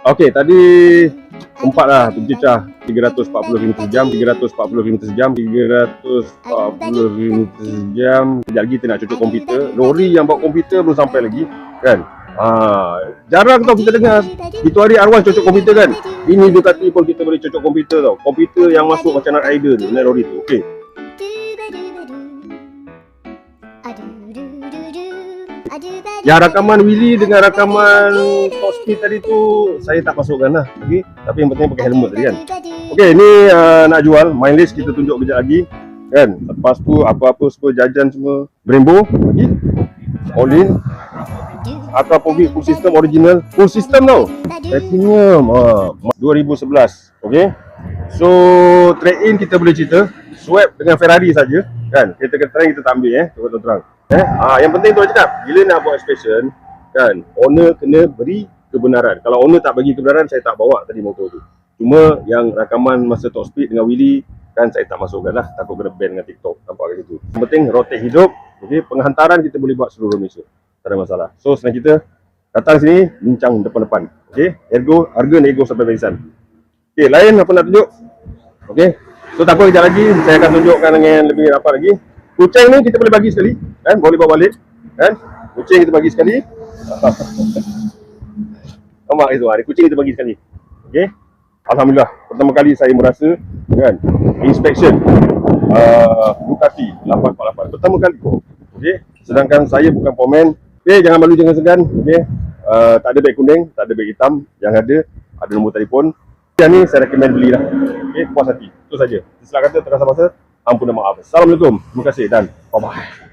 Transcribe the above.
Okey, tadi empat lah bercecah 340 km sejam, 340 km sejam, 340 km sejam. Sekejap lagi kita nak cocok komputer. Lori yang bawa komputer belum sampai lagi, kan? Jarang tau kita dengar itu hari arwah cocok komputer, kan? Ini Ducati pun kita boleh cocok komputer tau. Komputer yang masuk macam Night Rider tu, naik lori tu. Okey. Ya, rakaman wheelie dengan rakaman top speed tadi tu saya tak masukkan lah. Okay? Tapi yang penting pakai helmet tadi, kan. Okey, ni nak jual mindless, kita tunjuk kejap lagi, kan. Lepas tu apa-apa semua jajan semua Brembo lagi. All in. Aquapovic full system original. Full system tau. Platinum 2011. Okey. So trade in kita boleh cerita swap dengan Ferrari saja, kan. Kereta-kereta kita tak ambil terang. Yang penting tu cakap, bila nak buat inspection, kan, owner kena beri kebenaran. Kalau owner tak bagi kebenaran, saya tak bawa tadi motor tu. Cuma yang rakaman masa top speed dengan wheelie, kan, saya tak masukkan lah, takut kena ban dengan TikTok, nampak kat situ. Yang penting rotate hidup. Okay, penghantaran kita boleh buat seluruh Malaysia, tak ada masalah. So senang kita datang sini, bincang depan-depan. Okay, ergo, harga nego sampai barisan. Okay, lain apa nak tunjuk? Okay, so tak apa, kejap lagi saya akan tunjukkan dengan lebih rapat lagi. Kucing ni kita boleh bagi sekali, kan? Boleh bawa balik, kan? Kucing kita bagi sekali. Nampak itu, ada kucing kita bagi sekali. Okey. Alhamdulillah, pertama kali saya merasa, kan, inspection Ducati 848 pertama kali. Okey. Sedangkan saya bukan pomen. Okey, jangan malu, jangan segan. Okey. Tak ada beg kuning, tak ada beg hitam. Yang ada nombor telefon. Yang ni saya recommend belilah. Okey, puas hati. Itu saja. Sila kata terasa masa. Ampun dan maaf. Assalamualaikum. Terima kasih dan bye-bye.